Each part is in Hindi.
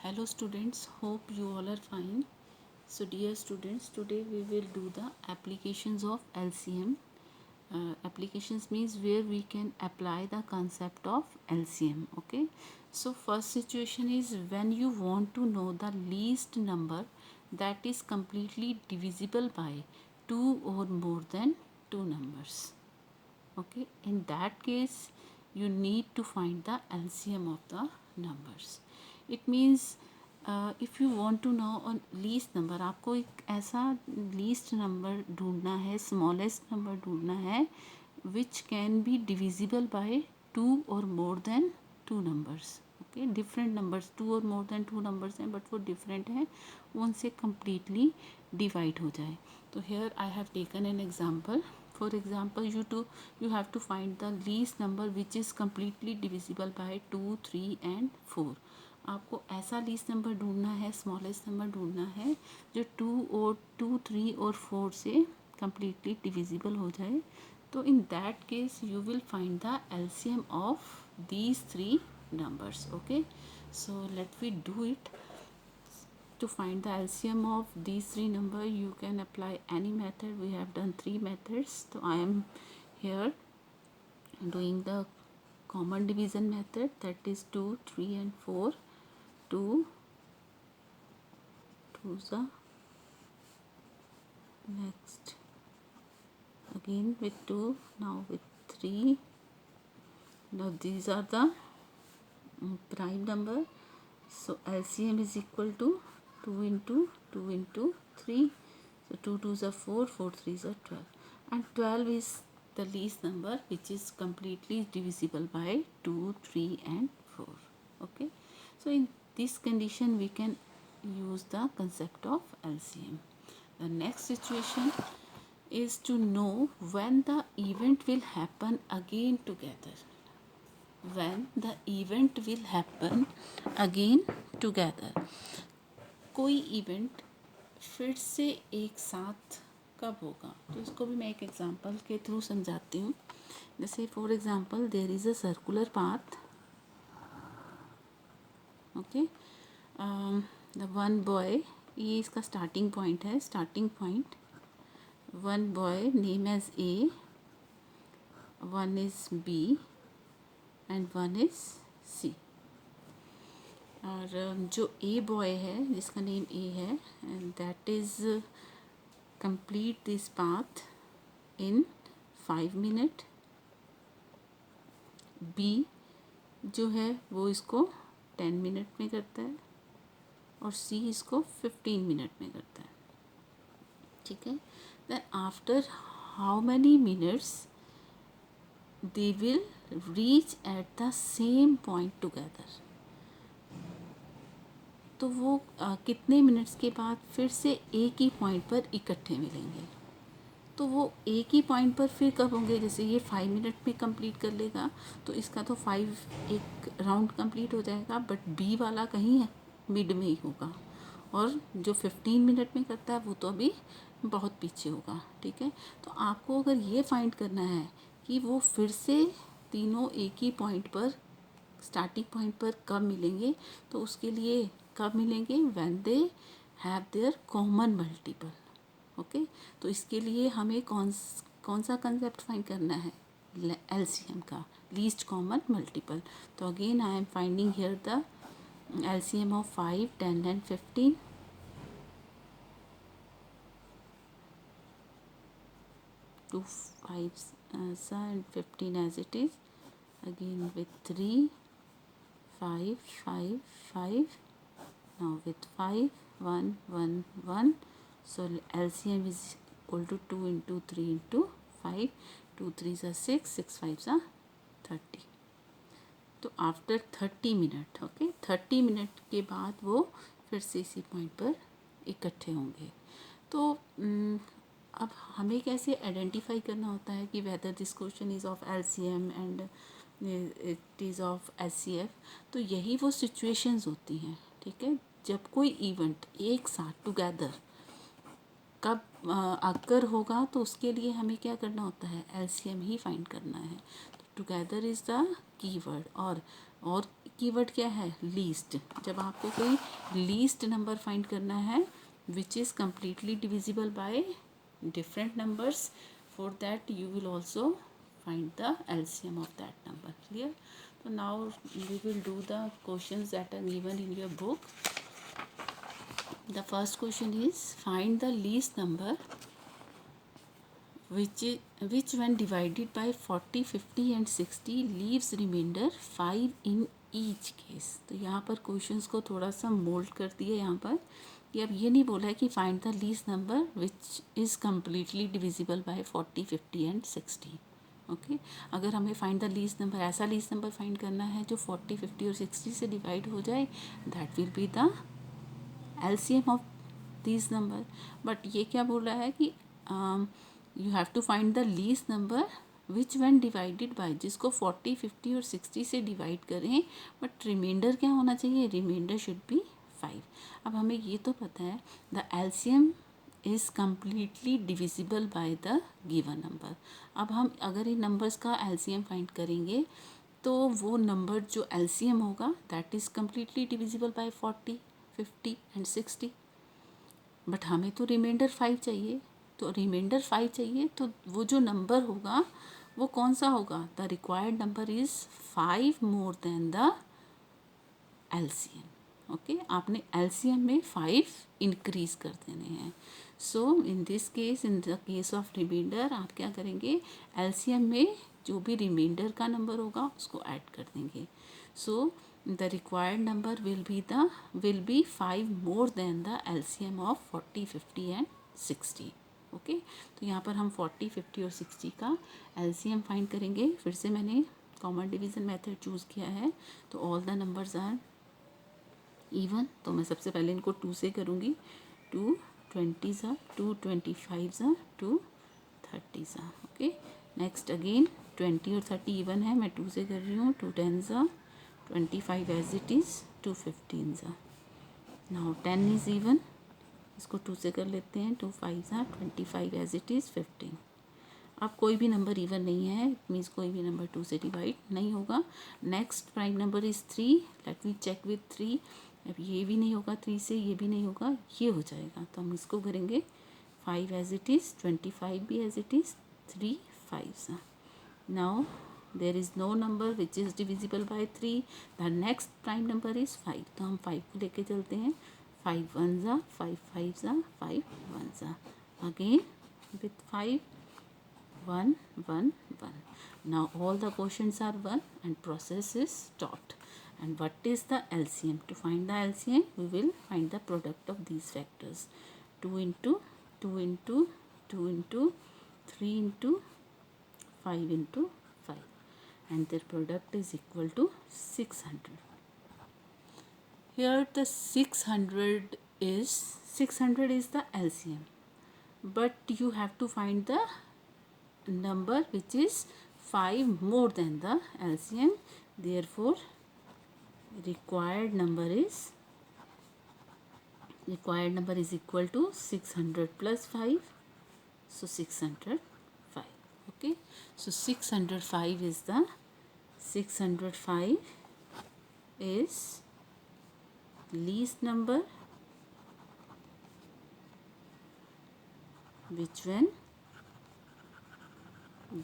Hello students, hope you all are fine. So dear students, today we will do the applications of LCM. Applications means where we can apply the concept of LCM. Okay. So first situation is when you want to know the least number that is completely divisible by 2 or more than 2 numbers. Okay, in that case you need to find the LCM of the numbers. It means if you want to know on least number, आपको एक ऐसा least number ढूंढना है, smallest number ढूंढना है which can be divisible by 2 or more than 2 numbers. Okay, different numbers, 2 और more than 2 numbers हैं but वो different हैं, उनसे completely divide हो जाए. तो here I have taken an example. For example, you have to find the least number which is completely divisible by 2, 3 and 4. आपको ऐसा least number ढूंढना है, smallest number ढूंढना है जो 2, 3 और 4 से completely divisible हो जाए. तो in that case you will find the LCM of these three numbers. Okay, so let me do it. To find the LCM of these three numbers, you can apply any method. We have done 3 methods. So I am here doing the common division method, that is 2, 3 and 4. 2 2s are next, again with 2, now with 3. Now these are the prime number. So LCM is equal to 2 into 2 into 3. So 2 2s are 4, 4 3s are 12. And 12 is the least number which is completely divisible by 2, 3 and 4. Okay. So in this condition we can use the concept of LCM. The next situation is to know when the event will happen again together. When the event will happen again together. कोई इवेंट फिर से एक साथ कब होगा, तो इसको भी मैं एक एग्जांपल के थ्रू समझाती हूँ. जैसे for example there is a circular path. Okay, the one boy, ये इसका स्टार्टिंग पॉइंट है. Starting point, one boy name as A, one is B and one is C. और जो ए बॉय है जिसका नेम ए है, that is complete this path in 5 minute. B जो है वो इसको 10 मिनट में करता है और सी इसको 15 मिनट में करता है. ठीक है. Then after how many minutes they will reach at the same point together. तो वो कितने मिनट्स के बाद फिर से एक ही पॉइंट पर इकट्ठे मिलेंगे. तो वो एक ही पॉइंट पर फिर कब होंगे, जैसे ये 5 मिनट में कंप्लीट कर लेगा तो इसका तो 5 एक राउंड कंप्लीट हो जाएगा, बट बी वाला कहीं है मिड में ही होगा. और जो 15 मिनट में करता है वो तो अभी बहुत पीछे होगा. ठीक है. तो आपको अगर ये फाइंड करना है कि वो फिर से तीनों एक ही पॉइंट पर, स्टार्टिंग पॉइंट पर कब मिलेंगे, तो उसके लिए कब मिलेंगे, when they have their common multiple. Okay. तो इसके लिए हमें कौन सा कंसेप्ट फाइंड करना है, एलसीएम का, लीस्ट कॉमन मल्टीपल. तो again I am finding here the LCM of 5, 10 and 15. 2 5 and 15 as it is. Again with 3, 5, 5, 5. Now with 5, 1, 1, 1. So LCM is equal to 2 into 3 into 5. 2 3s are 6, 6 5s are 30. तो आफ्टर 30 मिनट, ओके, 30 मिनट के बाद वो फिर से इसी पॉइंट पर इकट्ठे होंगे. तो अब हमें कैसे आइडेंटिफाई करना होता है कि whether this question is of LCM and it is of SCF. तो यही वो सिचुएशंस होती हैं. ठीक है. जब कोई इवेंट एक साथ टुगेदर कब अगर होगा तो उसके लिए हमें क्या करना होता है, LCM ही फाइंड करना है. Together is the keyword. और और कीवर्ड क्या है, लीस्ट। जब आपको कोई लीस्ट नंबर फाइंड करना है which is completely divisible by different numbers, for that you will also find the LCM of that number. Clear? So now we will do the questions that are given in your book. The first question is find the least number which when divided by 40, 50 and 60 leaves remainder 5 in each case. तो यहाँ पर क्वेश्चंस को थोड़ा सा मोल्ड कर दिया यहाँ पर कि अब ये नहीं बोला है कि find the least number which is completely divisible by 40, 50 and 60. Okay, अगर हमें फाइंड द लीस्ट नंबर, ऐसा लीस्ट नंबर फाइंड करना है जो 40, 50 और 60 से डिवाइड हो जाए, that will be the LCM of this number. But ये क्या बोल रहा है कि you have to find the least number which when divided by, जिसको 40, 50 और 60 से डिवाइड करें, बट रिमाइंडर क्या होना चाहिए, रिमाइंडर शुड बी 5. अब हमें ये तो पता है the LCM is completely divisible by the given number. अब हम अगर इन नंबर्स का LCM फाइंड करेंगे तो वो नंबर जो LCM होगा that is completely divisible by 40, 50 and 60. But हमें तो रिमाइंडर 5 चाहिए. तो रिमाइंडर 5 चाहिए तो वो जो नंबर होगा वो कौन सा होगा, the required number is 5 more than the LCM. Okay, आपने LCM में 5 इंक्रीज कर देने हैं. So in this case, in the case of remainder, आप क्या करेंगे, LCM में जो भी रिमाइंडर का नंबर होगा उसको ऐड कर देंगे. सो the required number will be 5 more than the LCM of 40, 50 and 60. Okay, तो यहाँ पर हम 40, 50 और 60 का LCM फाइंड करेंगे. फिर से मैंने कॉमन डिवीज़न मेथड चूज़ किया है. तो all the numbers are even. तो मैं सबसे पहले इनको 2 से करूँगी. 2 20s are, 2 25s are, 2 30s are. Okay, next again 20 और 30 इवन है, मैं 2 से कर रही हूँ. 2 10s are, 25 as it is, 2 15s are. now 10 is even, इसको 2 से कर लेते हैं. 2 5s are, 25 as it is, 15. अब कोई भी नंबर इवन नहीं है, मीन्स कोई भी नंबर 2 से डिवाइड नहीं होगा. Next prime number is 3. Let me check with 3. अब ये भी नहीं होगा 3 से, ये भी नहीं होगा, ये हो जाएगा. तो हम इसको करेंगे 5 एज इट इज़, 25 भी as it is, 3 5s. Now there is no number which is divisible by 3. the next prime number is 5. तो हम 5 को लेके चलते हैं. 5 1s are, 5 5s are, 5 1s are. again with 5 1 1 1. now all the quotients are 1 and process is stopped. and what is the LCM? to find the LCM we will find the product of these factors. 2 into 2 into 2 into 3 into 5 into 5, and their product is equal to 600. Here the 600 is the LCM, but you have to find the number which is 5 more than the LCM. therefore required number is equal to 600 plus 5, so 605. okay, so 605 is least number which when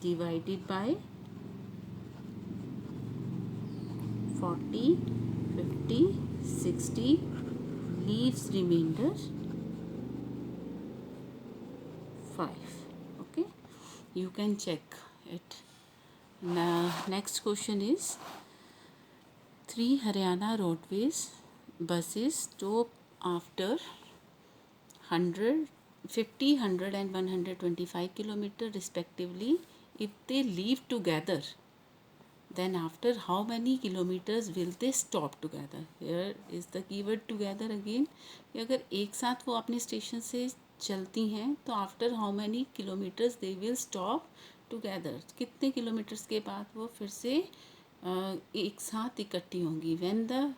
divided by 40, 50, 60 leaves remainder 5. okay, you can check it. now next question is 3 Haryana roadways buses stop after 100, 50, 100 and 125 kilometer respectively. if they leave together, then after how many kilometers will they stop together? here is the keyword together again. कि अगर एक साथ वो अपने स्टेशन से चलती हैं तो after how many kilometres they will stop together, कितने किलोमीटर्स के बाद वो फिर से एक साथ इकट्ठी होंगी. When the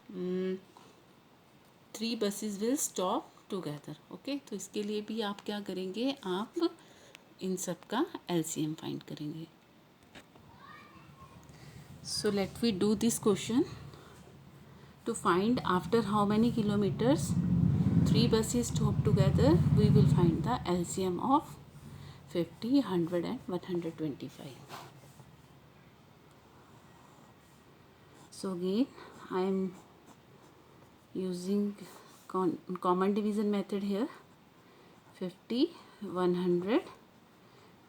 3 buses will stop together. Okay, तो इसके लिए भी आप क्या करेंगे, आप इन सब का LCM फाइंड करेंगे. So let we do this question. to find after how many kilometers 3 buses stop together, we will find the LCM of 50, 100 and 125. So again I am using common division method here. 50, 100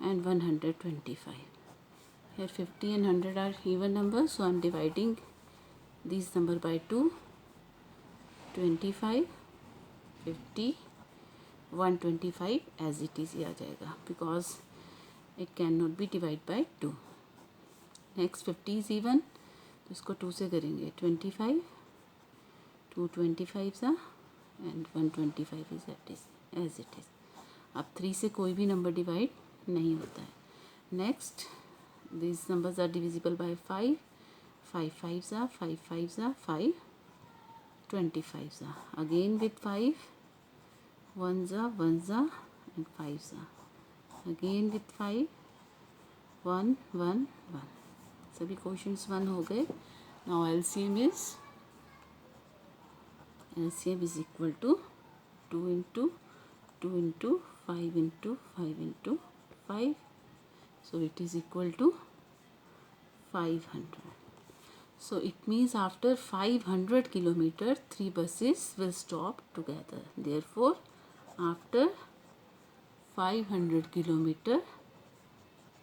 and 125. Here 50 and 100 are even numbers, so I am dividing these number by 2. 25, 50, 125 as it is ये आ जाएगा, because it cannot be divided by 2. Next 50 is even, तो इसको 2 से करेंगे. 25, 2 25s and 125 is as it is. अब 3 से कोई भी नंबर डिवाइड नहीं होता है. Next these numbers are divisible by 5. 5 5s are 5 5s are 5 25s are again with 5 1s are and 5s are again with 5 1 1 1. सभी क्वेश्चंस 1 हो गए. Now LCM is equal to 2 into 2 into 5 into 5 into 5. So it is equal to 500. So it means after 500 kilometer 3 buses will stop together. Therefore after 500 kilometer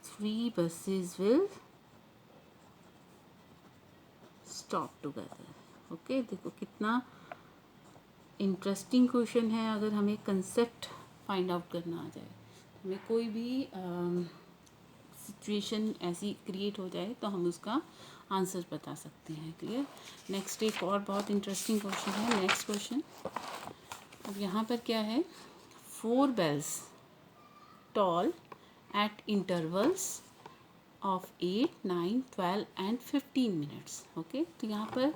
3 buses will stop together. Okay देखो कितना इंटरेस्टिंग क्वेश्चन है. अगर हमें कंसेप्ट फाइंड आउट करना आ जाए, हमें कोई भी सिचुएशन ऐसी क्रिएट हो जाए तो हम उसका आंसर बता सकते हैं. क्लियर. नेक्स्ट एक और बहुत इंटरेस्टिंग क्वेश्चन है. Next question. अब यहाँ पर क्या है, 4 bells toll at intervals of 8, 9, 12 and 15 minutes. Okay, तो यहाँ पर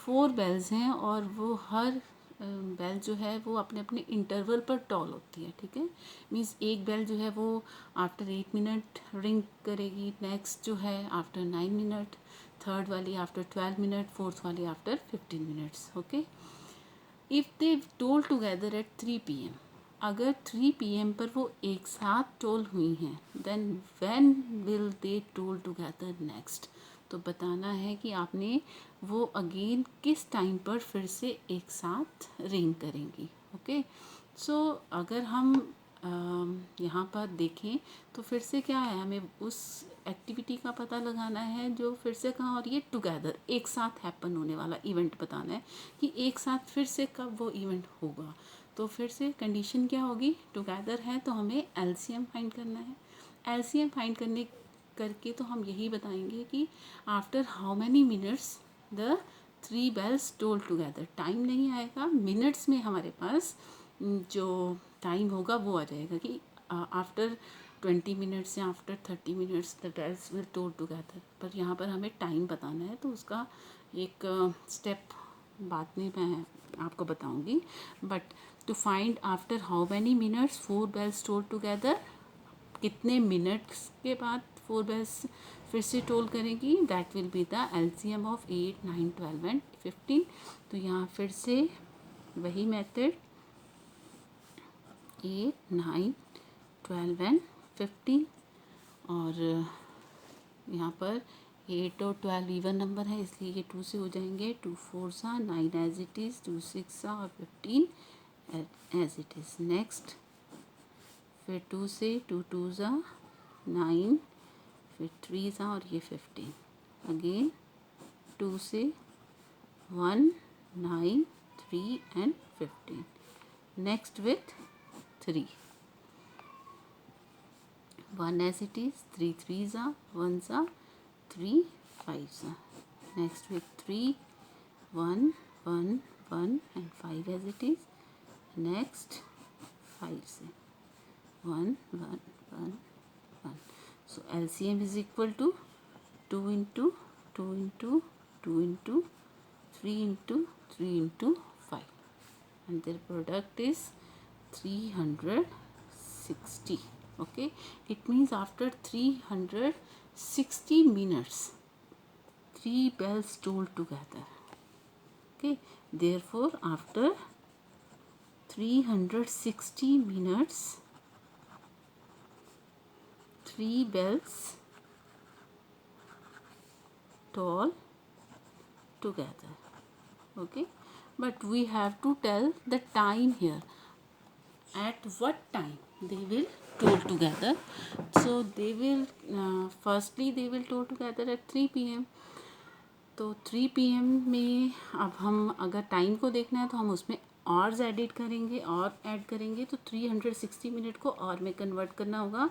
4 bells हैं और वो हर बेल जो है वो अपने अपने इंटरवल पर टॉल होती है. ठीक है. मीन्स एक बेल जो है वो आफ्टर 8 मिनट रिंग करेगी, नेक्स्ट जो है आफ्टर 9 मिनट, थर्ड वाली आफ्टर 12 मिनट, फोर्थ वाली after 15 minutes. Okay. If they toll together at 3 PM, अगर 3 PM पर वो एक साथ टोल हुई हैं, then when will they toll together next. तो बताना है कि आपने वो अगेन किस टाइम पर फिर से एक साथ रिंग करेंगी. ओके. सो अगर हम यहाँ पर देखें तो फिर से क्या है, हमें उस एक्टिविटी का पता लगाना है जो फिर से कहाँ हो रही है, टुगेदर एक साथ हैपन होने वाला इवेंट बताना है कि एक साथ फिर से कब वो इवेंट होगा. तो फिर से कंडीशन क्या होगी, टुगेदर है तो हमें LCM फाइंड करना है. LCM फाइंड करके तो हम यही बताएंगे कि after how many minutes the 3 bells toll together. Time नहीं आएगा, मिनट्स में हमारे पास जो टाइम होगा वो आ जाएगा कि आफ्टर 20 मिनट्स या after 30 minutes the bells will toll together. पर यहाँ पर हमें टाइम बताना है, तो उसका एक स्टेप बाद में मैं आपको बताऊंगी. But to find after how many minutes 4 bells toll together, कितने मिनट्स के बाद 4 bells फिर से टोल करेगी, that will be the LCM of 8, 9, 12 and 15. तो यहाँ फिर से वही मेथड 8, 9, 12 एंड 15. और यहाँ पर 8 और 12 इवन नंबर है इसलिए ये 2 से हो जाएंगे. 2 4s 9 एज इट इज़, 2 6 और 15 एज इट इज़. नेक्स्ट फिर 2 से 2 2s 9, फिर 3s और ये 15. अगेन 2 से 1 9 3 and 15. Next with 3 1 as it is, 3 3s 1s 3 5s. Next with 3 1 1 1 and 5 as it is. Next 5 से 1 1 1 1. So LCM is equal to 2 into 2 into 2 into 3 into 3 into 5, and their product is 360. Okay, it means after 360 minutes 3 bells toll together. Okay, therefore after 360 minutes 3 bells toll together. Okay, but we have to tell the time here, at what time they will toll together. So they will firstly they will toll together at 3 p.m. तो 3 PM में अब हम अगर टाइम को देखना है तो हम उसमें आवर्स एडिट करेंगे और ऐड करेंगे, तो 360 मिनट को आवर में कन्वर्ट करना होगा.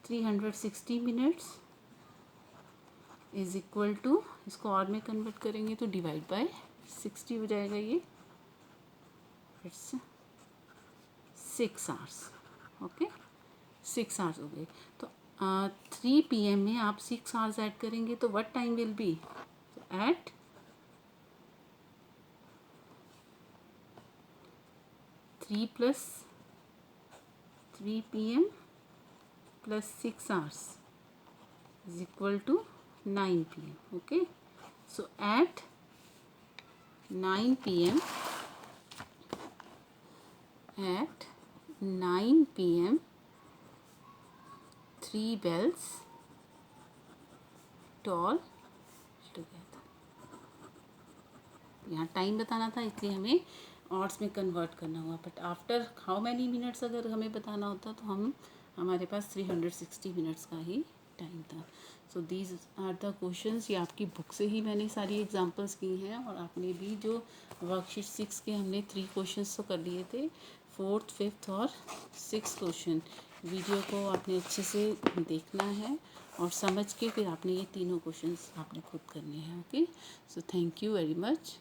360 मिनट्स इज इक्वल टू, इसको आवर में कन्वर्ट करेंगे तो डिवाइड बाय 60 हो जाएगा. ये इट्स 6 आवर्स. ओके, 6 आवर्स हो गए. तो 3 PM में आप 6 आवर्स ऐड करेंगे तो what time will be at 3 plus 3 PM plus 6 hours is equal to 9 PM. Okay, so at 9 PM, at 9 PM 3 bells toll together. यहाँ टाइम बताना था इसलिए हमें आवर्स में कन्वर्ट करना हुआ, but after how many minutes अगर हमें बताना होता तो हमारे पास 360 मिनट्स का ही टाइम था. So these are the questions. ये आपकी बुक से ही मैंने सारी एग्जांपल्स की हैं, और आपने भी जो वर्कशीट 6 के हमने 3 क्वेश्चंस तो कर लिए थे, 4th, 5th और 6th क्वेश्चन. वीडियो को आपने अच्छे से देखना है और समझ के फिर आपने ये तीनों क्वेश्चंस आपने खुद करने हैं. Okay, so thank you very much.